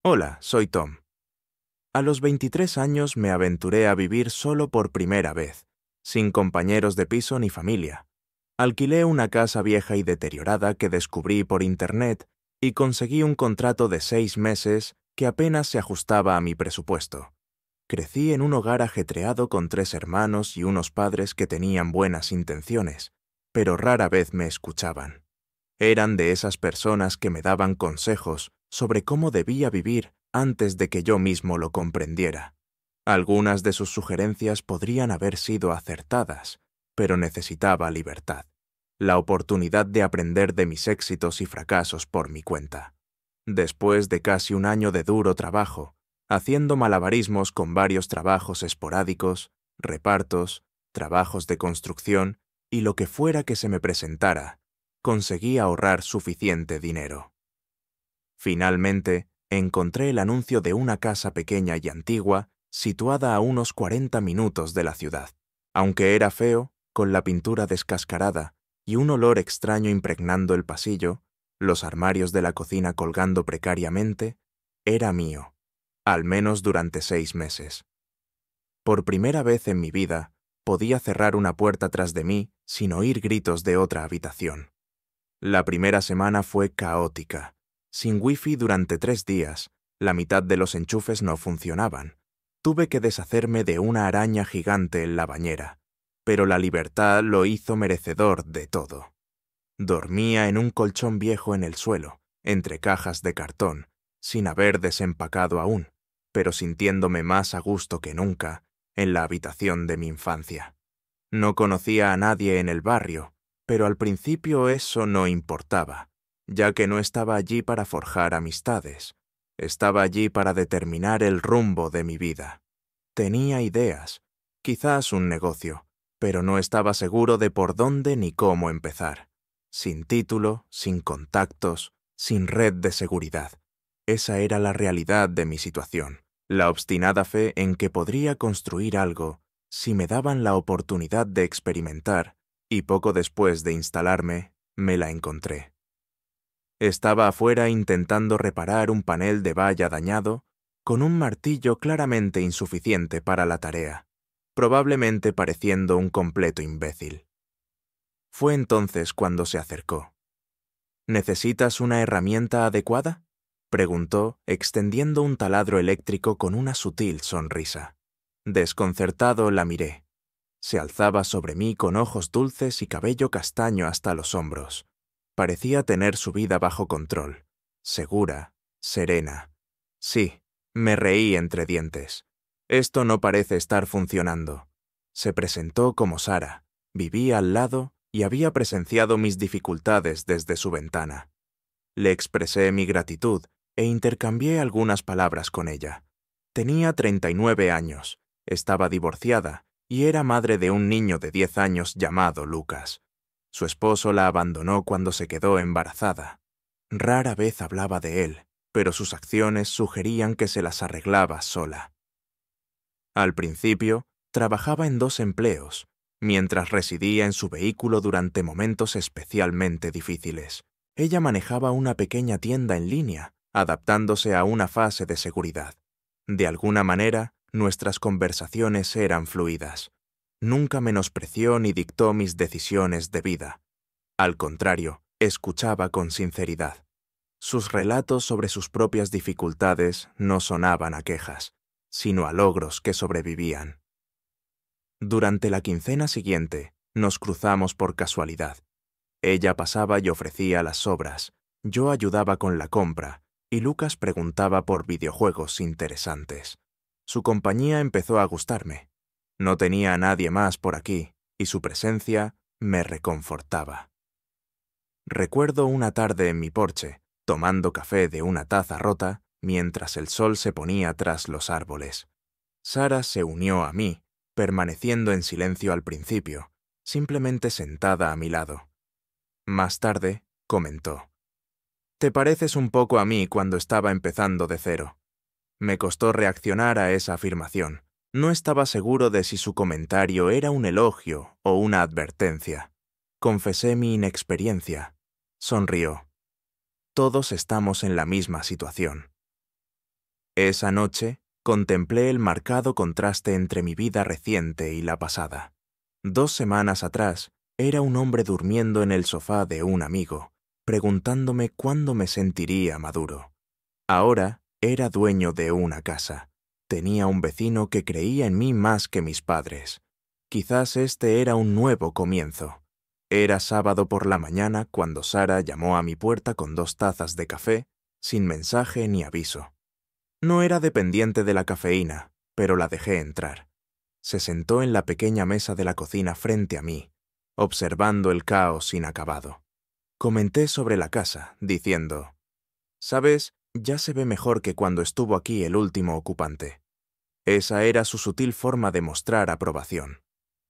Hola, soy Tom. A los 23 años me aventuré a vivir solo por primera vez, sin compañeros de piso ni familia. Alquilé una casa vieja y deteriorada que descubrí por internet y conseguí un contrato de 6 meses que apenas se ajustaba a mi presupuesto. Crecí en un hogar ajetreado con 3 hermanos y unos padres que tenían buenas intenciones, pero rara vez me escuchaban. Eran de esas personas que me daban consejos sobre cómo debía vivir antes de que yo mismo lo comprendiera. Algunas de sus sugerencias podrían haber sido acertadas, pero necesitaba libertad, la oportunidad de aprender de mis éxitos y fracasos por mi cuenta. Después de casi un año de duro trabajo, haciendo malabarismos con varios trabajos esporádicos, repartos, trabajos de construcción y lo que fuera que se me presentara, conseguí ahorrar suficiente dinero. Finalmente, encontré el anuncio de una casa pequeña y antigua situada a unos 40 minutos de la ciudad. Aunque era feo, con la pintura descascarada y un olor extraño impregnando el pasillo, los armarios de la cocina colgando precariamente, era mío, al menos durante 6 meses. Por primera vez en mi vida, podía cerrar una puerta tras de mí sin oír gritos de otra habitación. La primera semana fue caótica. Sin wifi durante 3 días, la mitad de los enchufes no funcionaban. Tuve que deshacerme de una araña gigante en la bañera, pero la libertad lo hizo merecedor de todo. Dormía en un colchón viejo en el suelo, entre cajas de cartón, sin haber desempacado aún, pero sintiéndome más a gusto que nunca en la habitación de mi infancia. No conocía a nadie en el barrio, pero al principio eso no importaba, ya que no estaba allí para forjar amistades. Estaba allí para determinar el rumbo de mi vida. Tenía ideas, quizás un negocio, pero no estaba seguro de por dónde ni cómo empezar. Sin título, sin contactos, sin red de seguridad. Esa era la realidad de mi situación, la obstinada fe en que podría construir algo si me daban la oportunidad de experimentar, y poco después de instalarme, me la encontré. Estaba afuera intentando reparar un panel de valla dañado, con un martillo claramente insuficiente para la tarea, probablemente pareciendo un completo imbécil. Fue entonces cuando se acercó. ¿Necesitas una herramienta adecuada?, preguntó, extendiendo un taladro eléctrico con una sutil sonrisa. Desconcertado la miré. Se alzaba sobre mí con ojos dulces y cabello castaño hasta los hombros. Parecía tener su vida bajo control, segura, serena. Sí, me reí entre dientes. Esto no parece estar funcionando. Se presentó como Sara, vivía al lado y había presenciado mis dificultades desde su ventana. Le expresé mi gratitud e intercambié algunas palabras con ella. Tenía 39 años, estaba divorciada y era madre de un niño de 10 años llamado Lucas. Su esposo la abandonó cuando se quedó embarazada. Rara vez hablaba de él, pero sus acciones sugerían que se las arreglaba sola. Al principio, trabajaba en 2 empleos, mientras residía en su vehículo durante momentos especialmente difíciles. Ella manejaba una pequeña tienda en línea, adaptándose a una fase de seguridad. De alguna manera, nuestras conversaciones eran fluidas. Nunca menospreció ni dictó mis decisiones de vida. Al contrario, escuchaba con sinceridad. Sus relatos sobre sus propias dificultades no sonaban a quejas, sino a logros que sobrevivían. Durante la quincena siguiente, nos cruzamos por casualidad. Ella pasaba y ofrecía las sobras, yo ayudaba con la compra, y Lucas preguntaba por videojuegos interesantes. Su compañía empezó a gustarme. No tenía a nadie más por aquí, y su presencia me reconfortaba. Recuerdo una tarde en mi porche, tomando café de una taza rota, mientras el sol se ponía tras los árboles. Sara se unió a mí, permaneciendo en silencio al principio, simplemente sentada a mi lado. Más tarde, comentó: «Te pareces un poco a mí cuando estaba empezando de cero». Me costó reaccionar a esa afirmación. No estaba seguro de si su comentario era un elogio o una advertencia. Confesé mi inexperiencia. Sonrió. Todos estamos en la misma situación. Esa noche, contemplé el marcado contraste entre mi vida reciente y la pasada. 2 semanas atrás, era un hombre durmiendo en el sofá de un amigo, preguntándome cuándo me sentiría maduro. Ahora, era dueño de una casa. Tenía un vecino que creía en mí más que mis padres. Quizás este era un nuevo comienzo. Era sábado por la mañana cuando Sara llamó a mi puerta con 2 tazas de café, sin mensaje ni aviso. No era dependiente de la cafeína, pero la dejé entrar. Se sentó en la pequeña mesa de la cocina frente a mí, observando el caos inacabado. Comenté sobre la casa, diciendo: «¿Sabes? Ya se ve mejor que cuando estuvo aquí el último ocupante». Esa era su sutil forma de mostrar aprobación.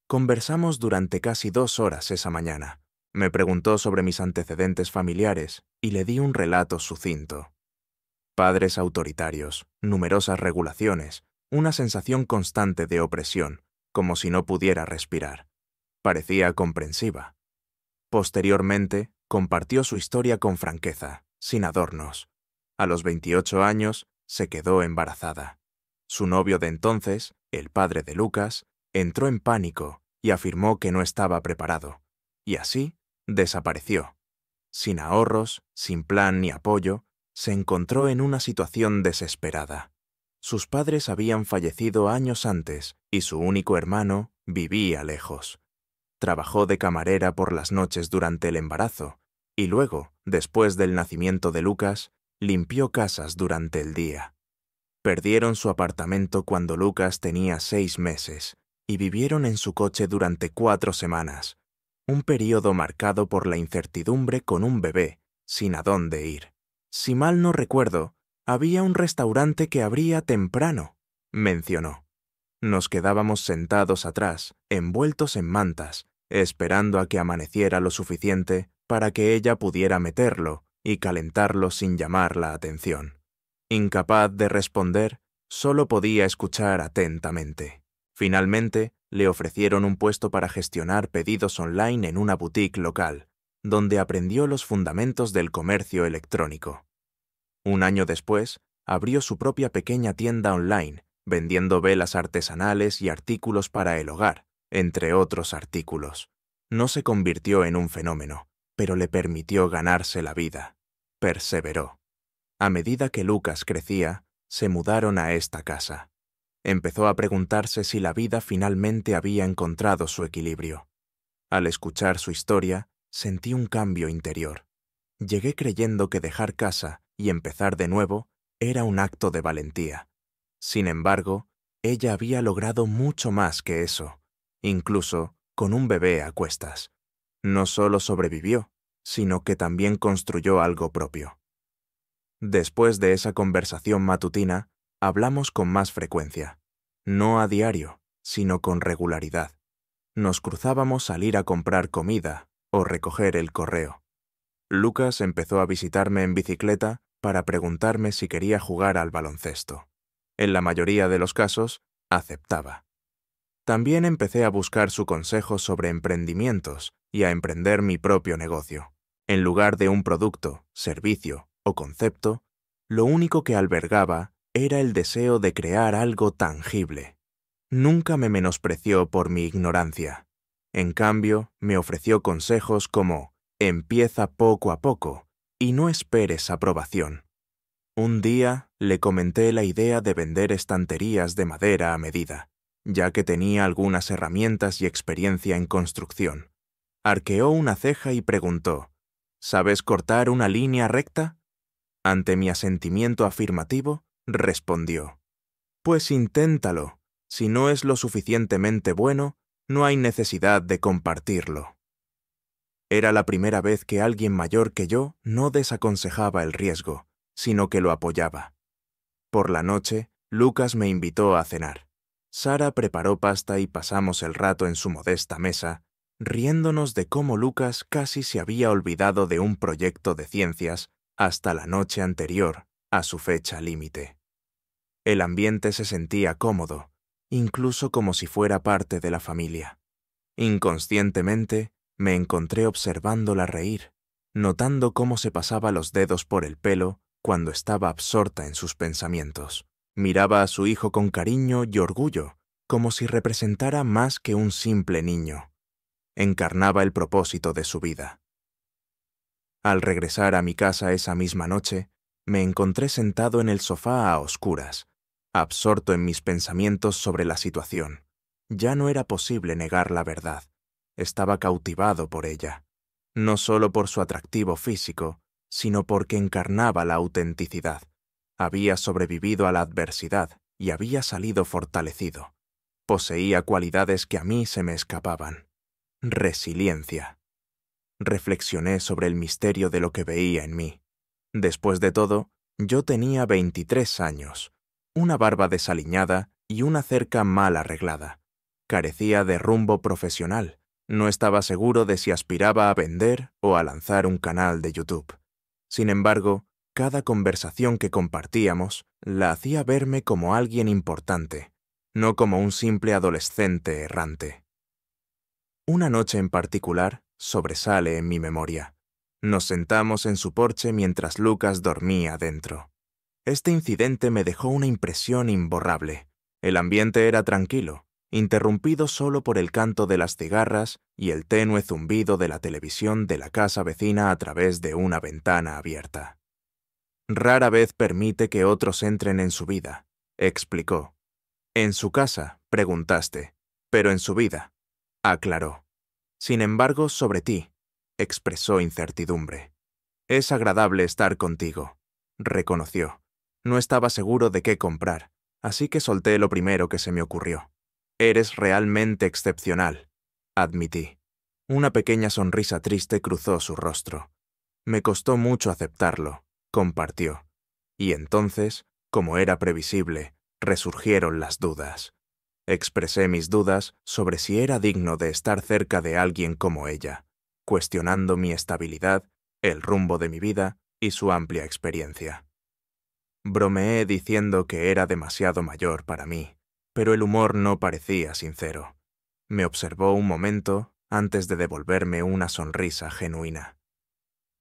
Conversamos durante casi 2 horas esa mañana. Me preguntó sobre mis antecedentes familiares y le di un relato sucinto. Padres autoritarios, numerosas regulaciones, una sensación constante de opresión, como si no pudiera respirar. Parecía comprensiva. Posteriormente, compartió su historia con franqueza, sin adornos. A los 28 años, se quedó embarazada. Su novio de entonces, el padre de Lucas, entró en pánico y afirmó que no estaba preparado. Y así, desapareció. Sin ahorros, sin plan ni apoyo, se encontró en una situación desesperada. Sus padres habían fallecido años antes y su único hermano vivía lejos. Trabajó de camarera por las noches durante el embarazo y luego, después del nacimiento de Lucas, limpió casas durante el día. Perdieron su apartamento cuando Lucas tenía 6 meses y vivieron en su coche durante 4 semanas, un período marcado por la incertidumbre con un bebé, sin a dónde ir. Si mal no recuerdo, había un restaurante que abría temprano, mencionó. Nos quedábamos sentados atrás, envueltos en mantas, esperando a que amaneciera lo suficiente para que ella pudiera meterlo y calentarlo sin llamar la atención. Incapaz de responder, solo podía escuchar atentamente. Finalmente, le ofrecieron un puesto para gestionar pedidos online en una boutique local, donde aprendió los fundamentos del comercio electrónico. Un año después, abrió su propia pequeña tienda online, vendiendo velas artesanales y artículos para el hogar, entre otros artículos. No se convirtió en un fenómeno, pero le permitió ganarse la vida. Perseveró. A medida que Lucas crecía, se mudaron a esta casa. Empezó a preguntarse si la vida finalmente había encontrado su equilibrio. Al escuchar su historia, sentí un cambio interior. Llegué creyendo que dejar casa y empezar de nuevo era un acto de valentía. Sin embargo, ella había logrado mucho más que eso, incluso con un bebé a cuestas. No solo sobrevivió, sino que también construyó algo propio. Después de esa conversación matutina, hablamos con más frecuencia. No a diario, sino con regularidad. Nos cruzábamos al ir a comprar comida o recoger el correo. Lucas empezó a visitarme en bicicleta para preguntarme si quería jugar al baloncesto. En la mayoría de los casos, aceptaba. También empecé a buscar su consejo sobre emprendimientos y a emprender mi propio negocio. En lugar de un producto, servicio o concepto, lo único que albergaba era el deseo de crear algo tangible. Nunca me menospreció por mi ignorancia. En cambio, me ofreció consejos como: empieza poco a poco y no esperes aprobación. Un día le comenté la idea de vender estanterías de madera a medida, ya que tenía algunas herramientas y experiencia en construcción. Arqueó una ceja y preguntó: ¿sabes cortar una línea recta? Ante mi asentimiento afirmativo, respondió: pues inténtalo. Si no es lo suficientemente bueno, no hay necesidad de compartirlo. Era la primera vez que alguien mayor que yo no desaconsejaba el riesgo, sino que lo apoyaba. Por la noche, Lucas me invitó a cenar. Sara preparó pasta y pasamos el rato en su modesta mesa, riéndonos de cómo Lucas casi se había olvidado de un proyecto de ciencias hasta la noche anterior a su fecha límite. El ambiente se sentía cómodo, incluso como si fuera parte de la familia. Inconscientemente, me encontré observándola reír, notando cómo se pasaba los dedos por el pelo cuando estaba absorta en sus pensamientos. Miraba a su hijo con cariño y orgullo, como si representara más que un simple niño. Encarnaba el propósito de su vida. Al regresar a mi casa esa misma noche, me encontré sentado en el sofá a oscuras, absorto en mis pensamientos sobre la situación. Ya no era posible negar la verdad. Estaba cautivado por ella, no solo por su atractivo físico, sino porque encarnaba la autenticidad. Había sobrevivido a la adversidad y había salido fortalecido. Poseía cualidades que a mí se me escapaban. Resiliencia. Reflexioné sobre el misterio de lo que veía en mí. Después de todo, yo tenía 23 años, una barba desaliñada y una cerca mal arreglada. Carecía de rumbo profesional. No estaba seguro de si aspiraba a vender o a lanzar un canal de YouTube. Sin embargo, cada conversación que compartíamos la hacía verme como alguien importante, no como un simple adolescente errante. Una noche en particular sobresale en mi memoria. Nos sentamos en su porche mientras Lucas dormía dentro. Este incidente me dejó una impresión imborrable. El ambiente era tranquilo, interrumpido solo por el canto de las cigarras y el tenue zumbido de la televisión de la casa vecina a través de una ventana abierta. Rara vez permite que otros entren en su vida, explicó. En su casa, preguntaste, pero en su vida, aclaró. Sin embargo, sobre ti, expresó incertidumbre. Es agradable estar contigo, reconoció. No estaba seguro de qué comprar, así que solté lo primero que se me ocurrió. Eres realmente excepcional, admití. Una pequeña sonrisa triste cruzó su rostro. Me costó mucho aceptarlo, compartió. Y entonces, como era previsible, resurgieron las dudas. Expresé mis dudas sobre si era digno de estar cerca de alguien como ella, cuestionando mi estabilidad, el rumbo de mi vida y su amplia experiencia. Bromeé diciendo que era demasiado mayor para mí, pero el humor no parecía sincero. Me observó un momento antes de devolverme una sonrisa genuina.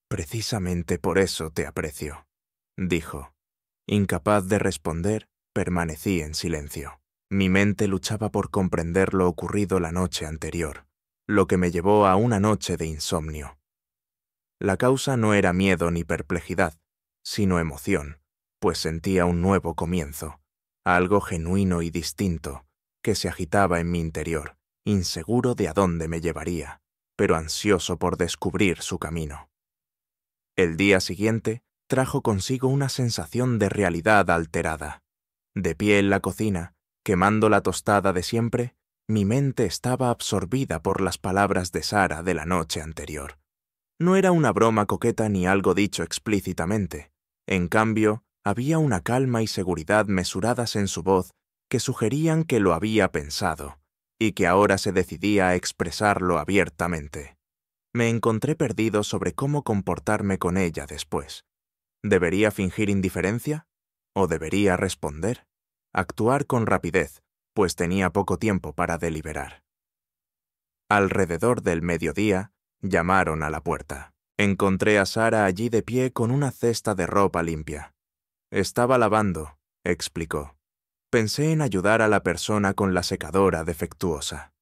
Precisamente por eso te aprecio, dijo. Incapaz de responder, permanecí en silencio. Mi mente luchaba por comprender lo ocurrido la noche anterior, lo que me llevó a una noche de insomnio. La causa no era miedo ni perplejidad, sino emoción, pues sentía un nuevo comienzo, algo genuino y distinto, que se agitaba en mi interior, inseguro de a dónde me llevaría, pero ansioso por descubrir su camino. El día siguiente trajo consigo una sensación de realidad alterada. De pie en la cocina, quemando la tostada de siempre, mi mente estaba absorbida por las palabras de Sara de la noche anterior. No era una broma coqueta ni algo dicho explícitamente. En cambio, había una calma y seguridad mesuradas en su voz que sugerían que lo había pensado y que ahora se decidía a expresarlo abiertamente. Me encontré perdido sobre cómo comportarme con ella después. ¿Debería fingir indiferencia? ¿O debería responder? Actuar con rapidez, pues tenía poco tiempo para deliberar. Alrededor del mediodía, llamaron a la puerta. Encontré a Sara allí de pie con una cesta de ropa limpia. Estaba lavando, explicó. Pensé en ayudar a la persona con la secadora defectuosa.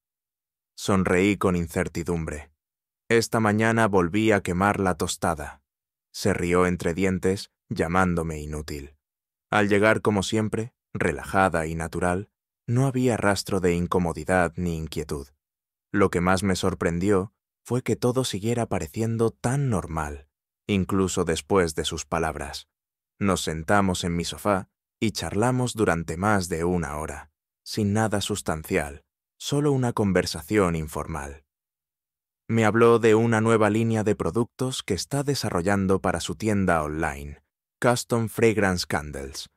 Sonreí con incertidumbre. Esta mañana volví a quemar la tostada. Se rió entre dientes, llamándome inútil. Al llegar, como siempre, relajada y natural, no había rastro de incomodidad ni inquietud. Lo que más me sorprendió fue que todo siguiera pareciendo tan normal, incluso después de sus palabras. Nos sentamos en mi sofá y charlamos durante más de una hora, sin nada sustancial, solo una conversación informal. Me habló de una nueva línea de productos que está desarrollando para su tienda online, Custom Fragrance Candles.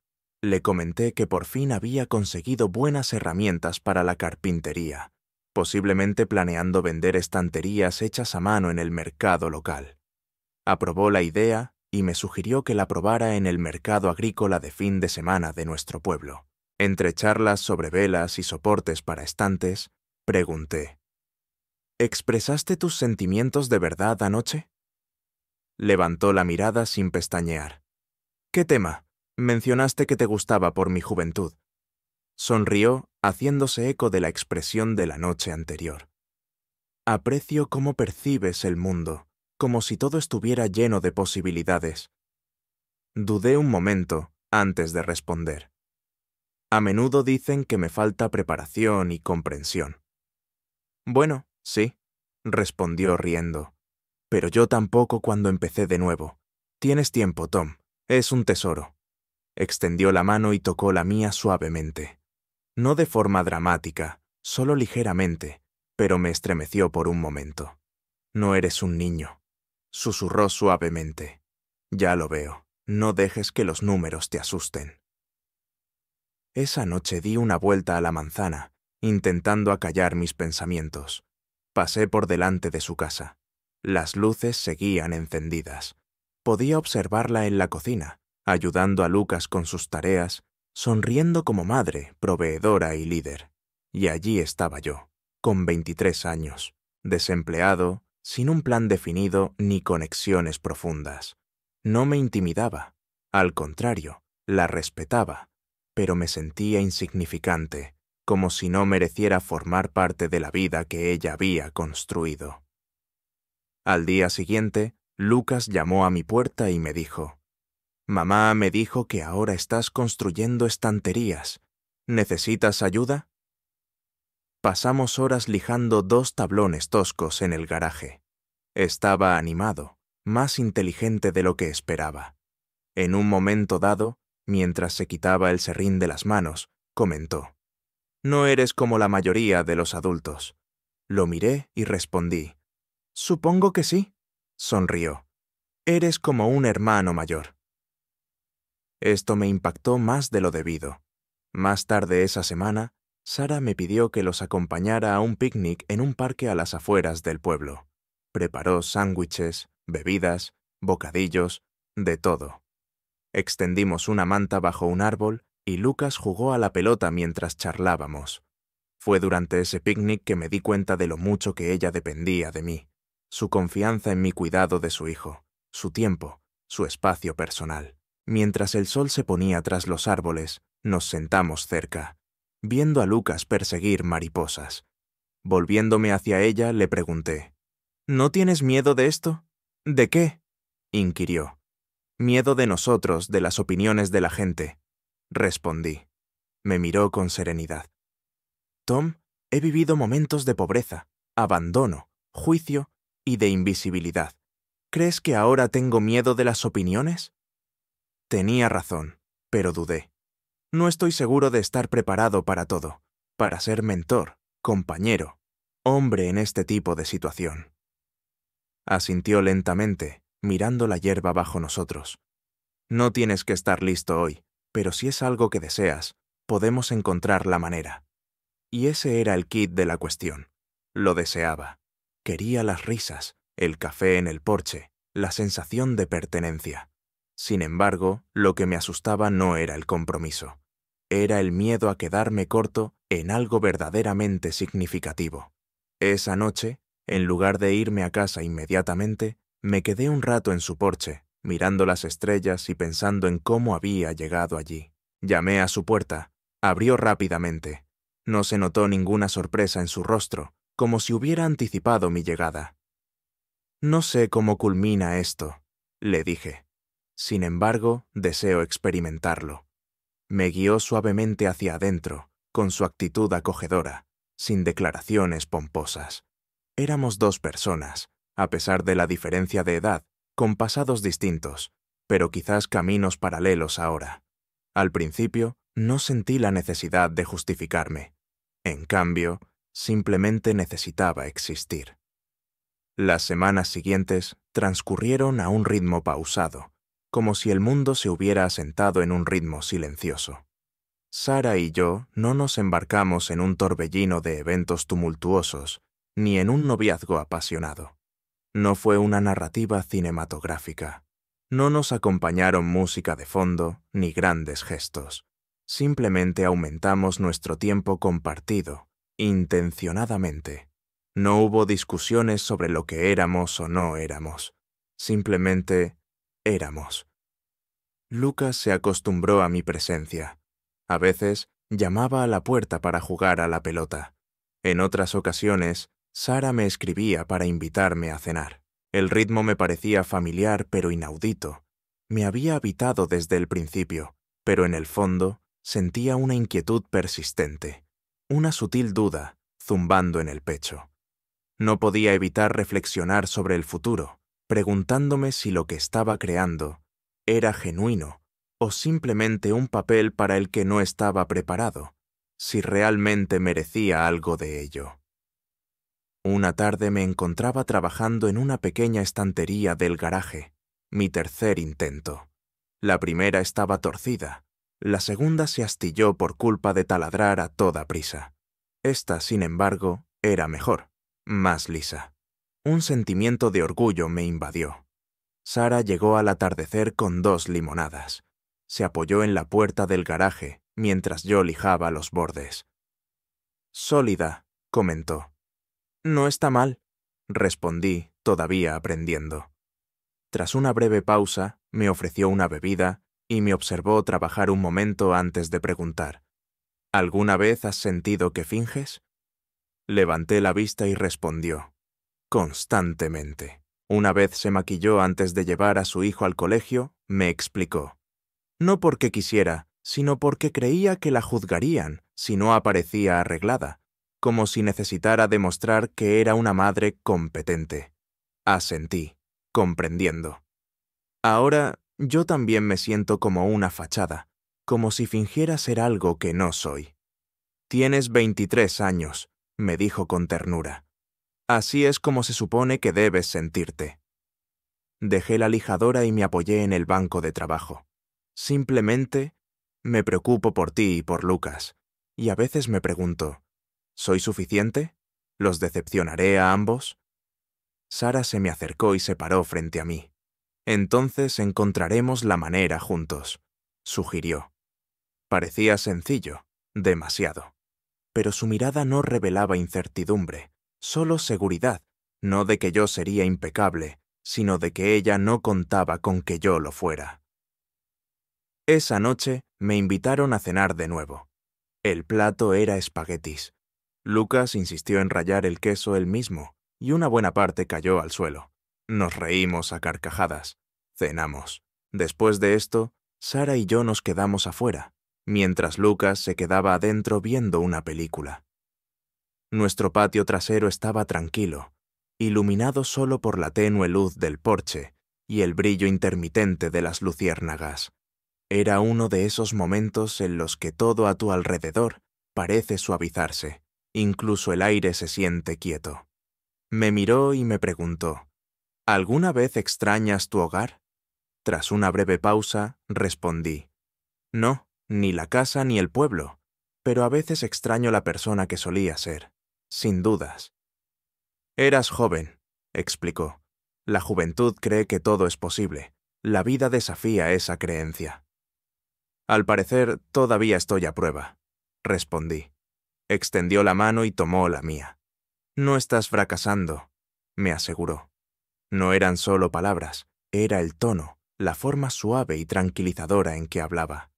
Le comenté que por fin había conseguido buenas herramientas para la carpintería, posiblemente planeando vender estanterías hechas a mano en el mercado local. Aprobó la idea y me sugirió que la probara en el mercado agrícola de fin de semana de nuestro pueblo. Entre charlas sobre velas y soportes para estantes, pregunté: ¿expresaste tus sentimientos de verdad anoche? Levantó la mirada sin pestañear. ¿Qué tema? Mencionaste que te gustaba por mi juventud. Sonrió, haciéndose eco de la expresión de la noche anterior. Aprecio cómo percibes el mundo, como si todo estuviera lleno de posibilidades. Dudé un momento antes de responder. A menudo dicen que me falta preparación y comprensión. Bueno, sí, respondió riendo. Pero yo tampoco cuando empecé de nuevo. Tienes tiempo, Tom. Es un tesoro. Extendió la mano y tocó la mía suavemente. No de forma dramática, solo ligeramente, pero me estremeció por un momento. No eres un niño, susurró suavemente. Ya lo veo, no dejes que los números te asusten. Esa noche di una vuelta a la manzana, intentando acallar mis pensamientos. Pasé por delante de su casa. Las luces seguían encendidas. Podía observarla en la cocina, ayudando a Lucas con sus tareas, sonriendo como madre, proveedora y líder. Y allí estaba yo, con 23 años, desempleado, sin un plan definido ni conexiones profundas. No me intimidaba, al contrario, la respetaba, pero me sentía insignificante, como si no mereciera formar parte de la vida que ella había construido. Al día siguiente, Lucas llamó a mi puerta y me dijo: «Mamá me dijo que ahora estás construyendo estanterías. ¿Necesitas ayuda?» Pasamos horas lijando 2 tablones toscos en el garaje. Estaba animado, más inteligente de lo que esperaba. En un momento dado, mientras se quitaba el serrín de las manos, comentó: «No eres como la mayoría de los adultos». Lo miré y respondí: «Supongo que sí», sonrió. «Eres como un hermano mayor». Esto me impactó más de lo debido. Más tarde esa semana, Sara me pidió que los acompañara a un picnic en un parque a las afueras del pueblo. Preparó sándwiches, bebidas, bocadillos, de todo. Extendimos una manta bajo un árbol y Lucas jugó a la pelota mientras charlábamos. Fue durante ese picnic que me di cuenta de lo mucho que ella dependía de mí, su confianza en mi cuidado de su hijo, su tiempo, su espacio personal. Mientras el sol se ponía tras los árboles, nos sentamos cerca, viendo a Lucas perseguir mariposas. Volviéndome hacia ella, le pregunté: «¿No tienes miedo de esto?» «¿De qué?», inquirió. «Miedo de nosotros, de las opiniones de la gente», respondí. Me miró con serenidad. «Tom, he vivido momentos de pobreza, abandono, juicio y de invisibilidad. ¿Crees que ahora tengo miedo de las opiniones?» Tenía razón, pero dudé. No estoy seguro de estar preparado para todo, para ser mentor, compañero, hombre en este tipo de situación. Asintió lentamente, mirando la hierba bajo nosotros. «No tienes que estar listo hoy, pero si es algo que deseas, podemos encontrar la manera». Y ese era el quid de la cuestión. Lo deseaba. Quería las risas, el café en el porche, la sensación de pertenencia. Sin embargo, lo que me asustaba no era el compromiso. Era el miedo a quedarme corto en algo verdaderamente significativo. Esa noche, en lugar de irme a casa inmediatamente, me quedé un rato en su porche, mirando las estrellas y pensando en cómo había llegado allí. Llamé a su puerta. Abrió rápidamente. No se notó ninguna sorpresa en su rostro, como si hubiera anticipado mi llegada. «No sé cómo culmina esto», le dije. «Sin embargo, deseo experimentarlo». Me guió suavemente hacia adentro, con su actitud acogedora, sin declaraciones pomposas. Éramos 2 personas, a pesar de la diferencia de edad, con pasados distintos, pero quizás caminos paralelos ahora. Al principio, no sentí la necesidad de justificarme. En cambio, simplemente necesitaba existir. Las semanas siguientes transcurrieron a un ritmo pausado, como si el mundo se hubiera asentado en un ritmo silencioso. Sara y yo no nos embarcamos en un torbellino de eventos tumultuosos, ni en un noviazgo apasionado. No fue una narrativa cinematográfica. No nos acompañaron música de fondo ni grandes gestos. Simplemente aumentamos nuestro tiempo compartido, intencionadamente. No hubo discusiones sobre lo que éramos o no éramos. Simplemente éramos. Lucas se acostumbró a mi presencia. A veces llamaba a la puerta para jugar a la pelota. En otras ocasiones, Sara me escribía para invitarme a cenar. El ritmo me parecía familiar pero inaudito. Me había habitado desde el principio, pero en el fondo sentía una inquietud persistente, una sutil duda zumbando en el pecho. No podía evitar reflexionar sobre el futuro, preguntándome si lo que estaba creando era genuino o simplemente un papel para el que no estaba preparado, si realmente merecía algo de ello. Una tarde me encontraba trabajando en una pequeña estantería del garaje, mi tercer intento. La primera estaba torcida, la segunda se astilló por culpa de taladrar a toda prisa. Esta, sin embargo, era mejor, más lisa. Un sentimiento de orgullo me invadió. Sara llegó al atardecer con 2 limonadas. Se apoyó en la puerta del garaje mientras yo lijaba los bordes. «Sólida», comentó. «No está mal», respondí, todavía aprendiendo. Tras una breve pausa, me ofreció una bebida y me observó trabajar un momento antes de preguntar. «¿Alguna vez has sentido que finges?» Levanté la vista y respondió. «Constantemente». Una vez se maquilló antes de llevar a su hijo al colegio, me explicó. No porque quisiera, sino porque creía que la juzgarían si no aparecía arreglada, como si necesitara demostrar que era una madre competente. Asentí, comprendiendo. Ahora yo también me siento como una fachada, como si fingiera ser algo que no soy. «Tienes 23 años», me dijo con ternura. «Así es como se supone que debes sentirte». Dejé la lijadora y me apoyé en el banco de trabajo. Simplemente me preocupo por ti y por Lucas, y a veces me pregunto, ¿soy suficiente? ¿Los decepcionaré a ambos? Sara se me acercó y se paró frente a mí. «Entonces encontraremos la manera juntos», sugirió. Parecía sencillo, demasiado. Pero su mirada no revelaba incertidumbre, solo seguridad, no de que yo sería impecable, sino de que ella no contaba con que yo lo fuera. Esa noche me invitaron a cenar de nuevo. El plato era espaguetis. Lucas insistió en rallar el queso él mismo, y una buena parte cayó al suelo. Nos reímos a carcajadas. Cenamos. Después de esto, Sara y yo nos quedamos afuera, mientras Lucas se quedaba adentro viendo una película. Nuestro patio trasero estaba tranquilo, iluminado solo por la tenue luz del porche y el brillo intermitente de las luciérnagas. Era uno de esos momentos en los que todo a tu alrededor parece suavizarse, incluso el aire se siente quieto. Me miró y me preguntó, «¿Alguna vez extrañas tu hogar?» Tras una breve pausa, respondí, «No, ni la casa ni el pueblo, pero a veces extraño la persona que solía ser, sin dudas». «Eras joven», explicó. «La juventud cree que todo es posible. La vida desafía esa creencia». «Al parecer, todavía estoy a prueba», respondí. Extendió la mano y tomó la mía. «No estás fracasando», me aseguró. No eran solo palabras, era el tono, la forma suave y tranquilizadora en que hablaba.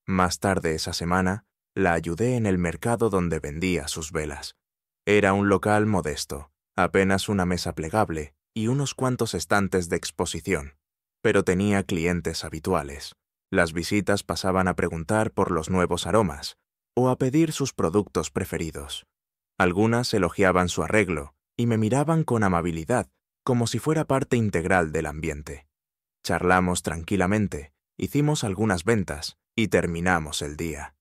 Más tarde esa semana, la ayudé en el mercado donde vendía sus velas. Era un local modesto, apenas una mesa plegable y unos cuantos estantes de exposición, pero tenía clientes habituales. Las visitas pasaban a preguntar por los nuevos aromas o a pedir sus productos preferidos. Algunas elogiaban su arreglo y me miraban con amabilidad, como si fuera parte integral del ambiente. Charlamos tranquilamente, hicimos algunas ventas y terminamos el día.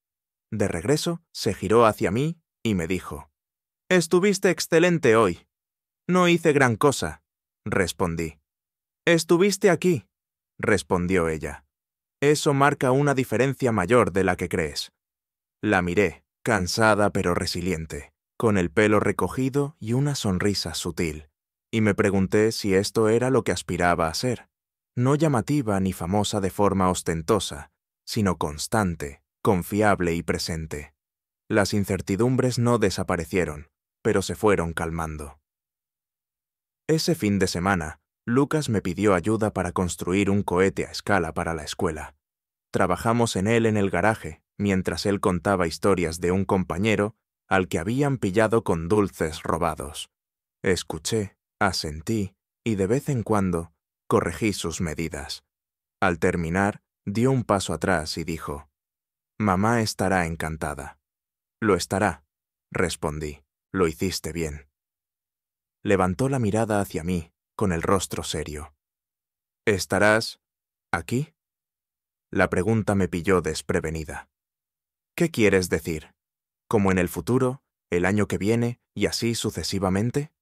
De regreso, se giró hacia mí y me dijo, «Estuviste excelente hoy». «No hice gran cosa», respondí. «Estuviste aquí», respondió ella. «Eso marca una diferencia mayor de la que crees». La miré, cansada pero resiliente, con el pelo recogido y una sonrisa sutil, y me pregunté si esto era lo que aspiraba a ser, no llamativa ni famosa de forma ostentosa, sino constante, confiable y presente. Las incertidumbres no desaparecieron, pero se fueron calmando. Ese fin de semana, Lucas me pidió ayuda para construir un cohete a escala para la escuela. Trabajamos en él en el garaje, mientras él contaba historias de un compañero al que habían pillado con dulces robados. Escuché, asentí y de vez en cuando corregí sus medidas. Al terminar, dio un paso atrás y dijo: «Mamá estará encantada». «Lo estará», respondí. «Lo hiciste bien». Levantó la mirada hacia mí, con el rostro serio. «¿Estarás aquí?». La pregunta me pilló desprevenida. «¿Qué quieres decir? ¿Como en el futuro, el año que viene y así sucesivamente?».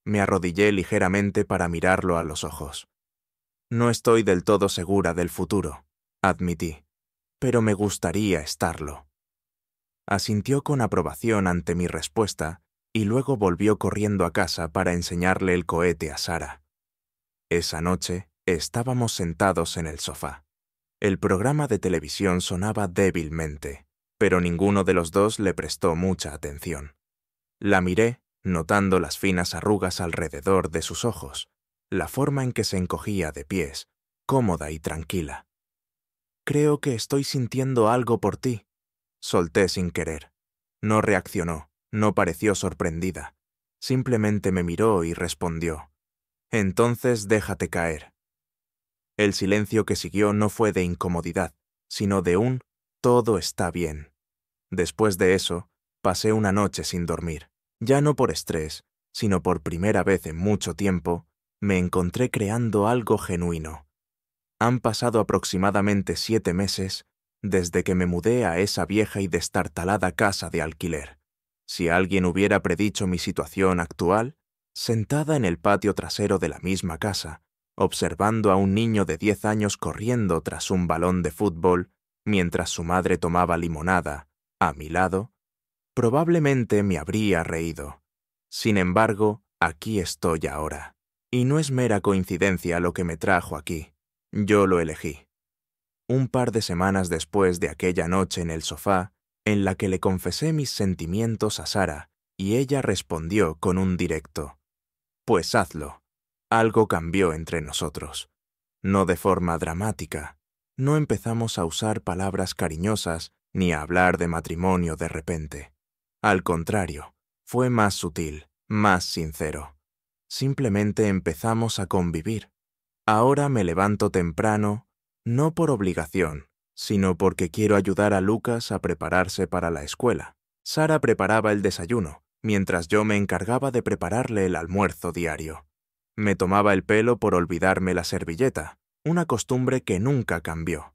Me arrodillé ligeramente para mirarlo a los ojos. «No estoy del todo segura del futuro», admití, «pero me gustaría estarlo». Asintió con aprobación ante mi respuesta y luego volvió corriendo a casa para enseñarle el cohete a Sara. Esa noche estábamos sentados en el sofá. El programa de televisión sonaba débilmente, pero ninguno de los dos le prestó mucha atención. La miré, notando las finas arrugas alrededor de sus ojos, la forma en que se encogía de pies, cómoda y tranquila. «Creo que estoy sintiendo algo por ti», solté sin querer. No reaccionó, no pareció sorprendida. Simplemente me miró y respondió: «Entonces déjate caer». El silencio que siguió no fue de incomodidad, sino de un «todo está bien». Después de eso, pasé una noche sin dormir. Ya no por estrés, sino por primera vez en mucho tiempo, me encontré creando algo genuino. Han pasado aproximadamente 7 meses desde que me mudé a esa vieja y destartalada casa de alquiler. Si alguien hubiera predicho mi situación actual, sentada en el patio trasero de la misma casa, observando a un niño de 10 años corriendo tras un balón de fútbol mientras su madre tomaba limonada, a mi lado, probablemente me habría reído. Sin embargo, aquí estoy ahora. Y no es mera coincidencia lo que me trajo aquí. Yo lo elegí. Un par de semanas después de aquella noche en el sofá, en la que le confesé mis sentimientos a Sara, y ella respondió con un directo: «Pues hazlo». Algo cambió entre nosotros. No de forma dramática. No empezamos a usar palabras cariñosas ni a hablar de matrimonio de repente. Al contrario, fue más sutil, más sincero. Simplemente empezamos a convivir. Ahora me levanto temprano, no por obligación, sino porque quiero ayudar a Lucas a prepararse para la escuela. Sara preparaba el desayuno, mientras yo me encargaba de prepararle el almuerzo diario. Me tomaba el pelo por olvidarme la servilleta, una costumbre que nunca cambió.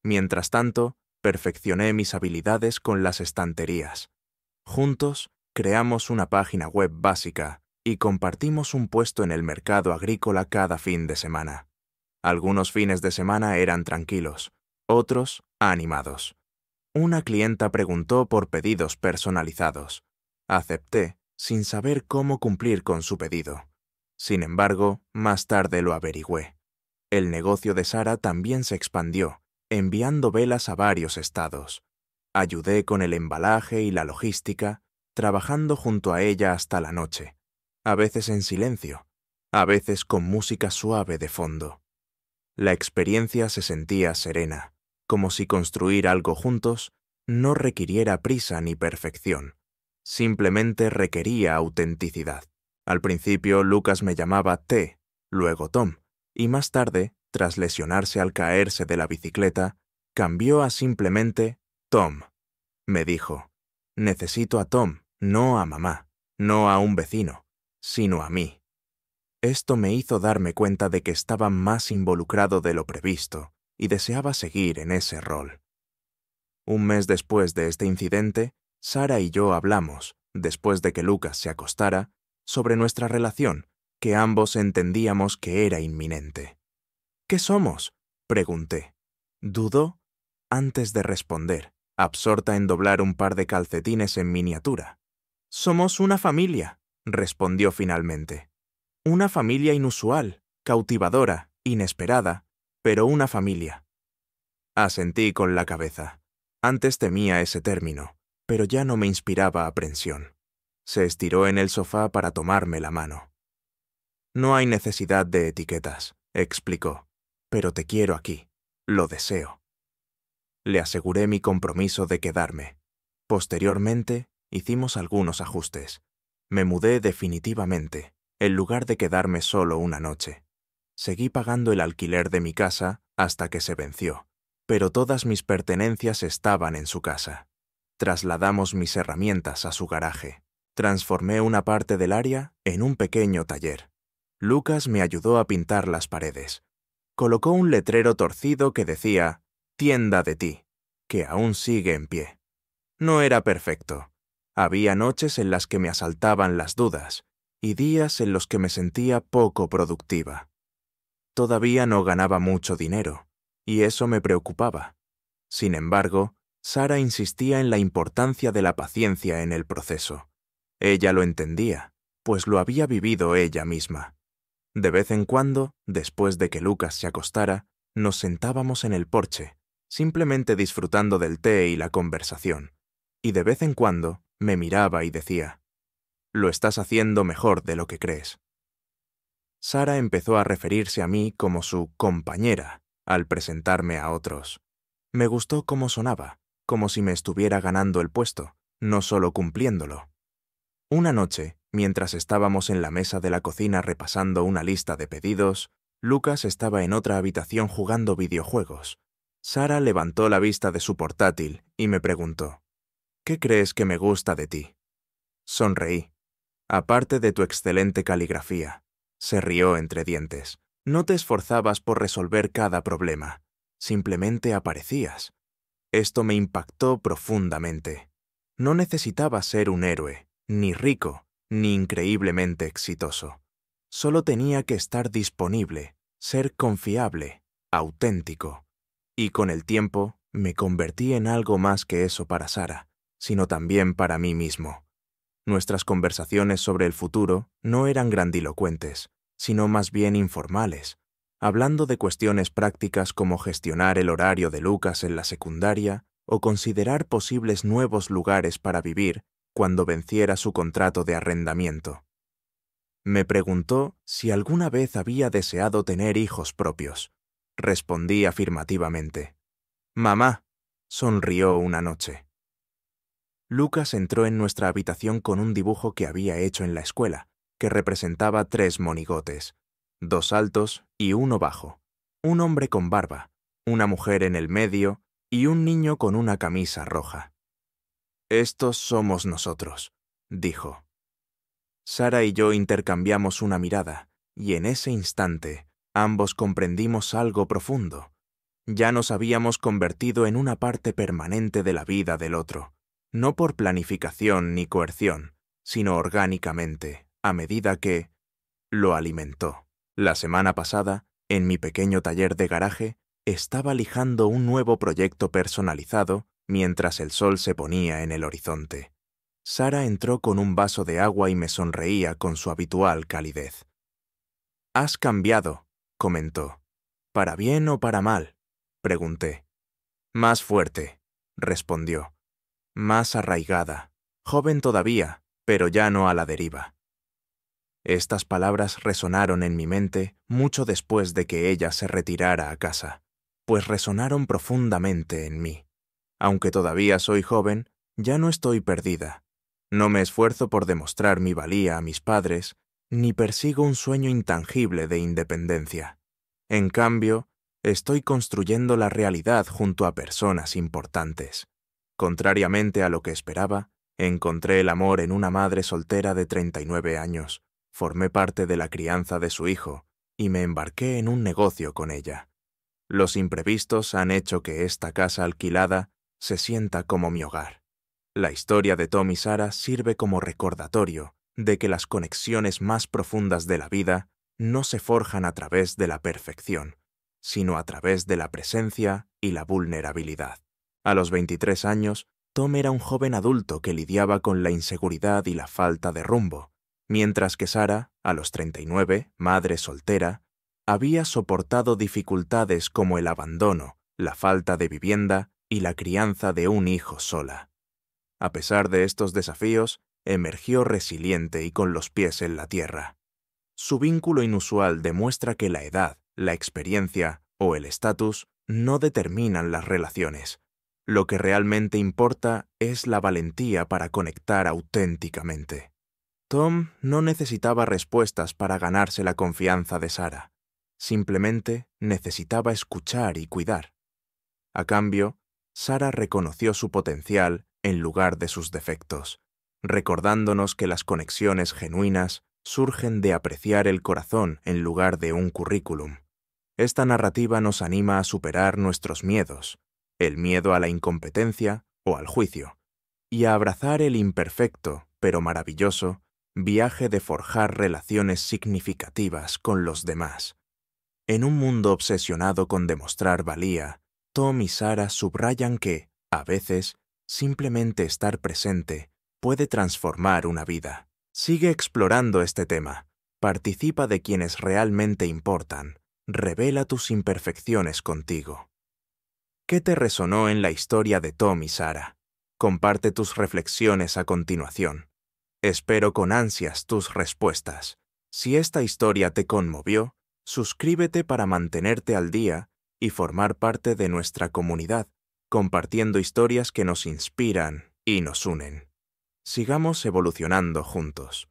Mientras tanto, perfeccioné mis habilidades con las estanterías. Juntos, creamos una página web básica y compartimos un puesto en el mercado agrícola cada fin de semana. Algunos fines de semana eran tranquilos, otros animados. Una clienta preguntó por pedidos personalizados. Acepté, sin saber cómo cumplir con su pedido. Sin embargo, más tarde lo averigüé. El negocio de Sara también se expandió, enviando velas a varios estados. Ayudé con el embalaje y la logística, trabajando junto a ella hasta la noche, a veces en silencio, a veces con música suave de fondo. La experiencia se sentía serena, como si construir algo juntos no requiriera prisa ni perfección, simplemente requería autenticidad. Al principio Lucas me llamaba T, luego Tom, y más tarde, tras lesionarse al caerse de la bicicleta, cambió a simplemente Tom. Me dijo: «Necesito a Tom, no a mamá, no a un vecino, sino a mí». Esto me hizo darme cuenta de que estaba más involucrado de lo previsto y deseaba seguir en ese rol. Un mes después de este incidente, Sara y yo hablamos, después de que Lucas se acostara, sobre nuestra relación, que ambos entendíamos que era inminente. «¿Qué somos?», pregunté. Dudó antes de responder, absorta en doblar un par de calcetines en miniatura. «Somos una familia», respondió finalmente. «Una familia inusual, cautivadora, inesperada, pero una familia». Asentí con la cabeza. Antes temía ese término, pero ya no me inspiraba aprensión. Se estiró en el sofá para tomarme la mano. «No hay necesidad de etiquetas», explicó, «pero te quiero aquí. Lo deseo». Le aseguré mi compromiso de quedarme. Posteriormente, hicimos algunos ajustes. Me mudé definitivamente, en lugar de quedarme solo una noche. Seguí pagando el alquiler de mi casa hasta que se venció, pero todas mis pertenencias estaban en su casa. Trasladamos mis herramientas a su garaje. Transformé una parte del área en un pequeño taller. Lucas me ayudó a pintar las paredes. Colocó un letrero torcido que decía «Tienda de ti», que aún sigue en pie. No era perfecto. Había noches en las que me asaltaban las dudas y días en los que me sentía poco productiva. Todavía no ganaba mucho dinero, y eso me preocupaba. Sin embargo, Sara insistía en la importancia de la paciencia en el proceso. Ella lo entendía, pues lo había vivido ella misma. De vez en cuando, después de que Lucas se acostara, nos sentábamos en el porche, simplemente disfrutando del té y la conversación. Y de vez en cuando me miraba y decía, «Lo estás haciendo mejor de lo que crees». Sara empezó a referirse a mí como su compañera al presentarme a otros. Me gustó cómo sonaba, como si me estuviera ganando el puesto, no solo cumpliéndolo. Una noche, mientras estábamos en la mesa de la cocina repasando una lista de pedidos, Lucas estaba en otra habitación jugando videojuegos. Sara levantó la vista de su portátil y me preguntó, «¿Qué crees que me gusta de ti?» Sonreí. «Aparte de tu excelente caligrafía», se rió entre dientes. «No te esforzabas por resolver cada problema. Simplemente aparecías». Esto me impactó profundamente. No necesitaba ser un héroe, ni rico, ni increíblemente exitoso. Solo tenía que estar disponible, ser confiable, auténtico. Y con el tiempo, me convertí en algo más que eso para Sara, sino también para mí mismo. Nuestras conversaciones sobre el futuro no eran grandilocuentes, sino más bien informales, hablando de cuestiones prácticas como gestionar el horario de Lucas en la secundaria o considerar posibles nuevos lugares para vivir cuando venciera su contrato de arrendamiento. Me preguntó si alguna vez había deseado tener hijos propios. Respondí afirmativamente. «Mamá», sonrió una noche. Lucas entró en nuestra habitación con un dibujo que había hecho en la escuela, que representaba 3 monigotes, 2 altos y 1 bajo, un hombre con barba, una mujer en el medio y un niño con una camisa roja. «Estos somos nosotros», dijo. Sara y yo intercambiamos una mirada, y en ese instante ambos comprendimos algo profundo. Ya nos habíamos convertido en una parte permanente de la vida del otro, no por planificación ni coerción, sino orgánicamente, a medida que lo alimentó. La semana pasada, en mi pequeño taller de garaje, estaba lijando un nuevo proyecto personalizado mientras el sol se ponía en el horizonte. Sara entró con un vaso de agua y me sonreía con su habitual calidez. «Has cambiado», comentó. «¿Para bien o para mal?», pregunté. «Más fuerte», respondió. «Más arraigada. Joven todavía, pero ya no a la deriva». Estas palabras resonaron en mi mente mucho después de que ella se retirara a casa, pues resonaron profundamente en mí. Aunque todavía soy joven, ya no estoy perdida. No me esfuerzo por demostrar mi valía a mis padres, ni persigo un sueño intangible de independencia. En cambio, estoy construyendo la realidad junto a personas importantes. Contrariamente a lo que esperaba, encontré el amor en una madre soltera de 39 años, formé parte de la crianza de su hijo y me embarqué en un negocio con ella. Los imprevistos han hecho que esta casa alquilada se sienta como mi hogar. La historia de Tom y Sara sirve como recordatorio de que las conexiones más profundas de la vida no se forjan a través de la perfección, sino a través de la presencia y la vulnerabilidad. A los 23 años, Tom era un joven adulto que lidiaba con la inseguridad y la falta de rumbo, mientras que Sara, a los 39, madre soltera, había soportado dificultades como el abandono, la falta de vivienda y la crianza de un hijo sola. A pesar de estos desafíos, emergió resiliente y con los pies en la tierra. Su vínculo inusual demuestra que la edad, la experiencia o el estatus no determinan las relaciones, Lo que realmente importa es la valentía para conectar auténticamente. Tom no necesitaba respuestas para ganarse la confianza de Sarah. Simplemente necesitaba escuchar y cuidar. A cambio, Sarah reconoció su potencial en lugar de sus defectos, recordándonos que las conexiones genuinas surgen de apreciar el corazón en lugar de un currículum. Esta narrativa nos anima a superar nuestros miedos, el miedo a la incompetencia o al juicio, y a abrazar el imperfecto, pero maravilloso, viaje de forjar relaciones significativas con los demás. En un mundo obsesionado con demostrar valía, Tom y Sarah subrayan que, a veces, simplemente estar presente puede transformar una vida. Sigue explorando este tema, participa de quienes realmente importan, revela tus imperfecciones contigo. ¿Qué te resonó en la historia de Tom y Sarah? Comparte tus reflexiones a continuación. Espero con ansias tus respuestas. Si esta historia te conmovió, suscríbete para mantenerte al día y formar parte de nuestra comunidad, compartiendo historias que nos inspiran y nos unen. Sigamos evolucionando juntos.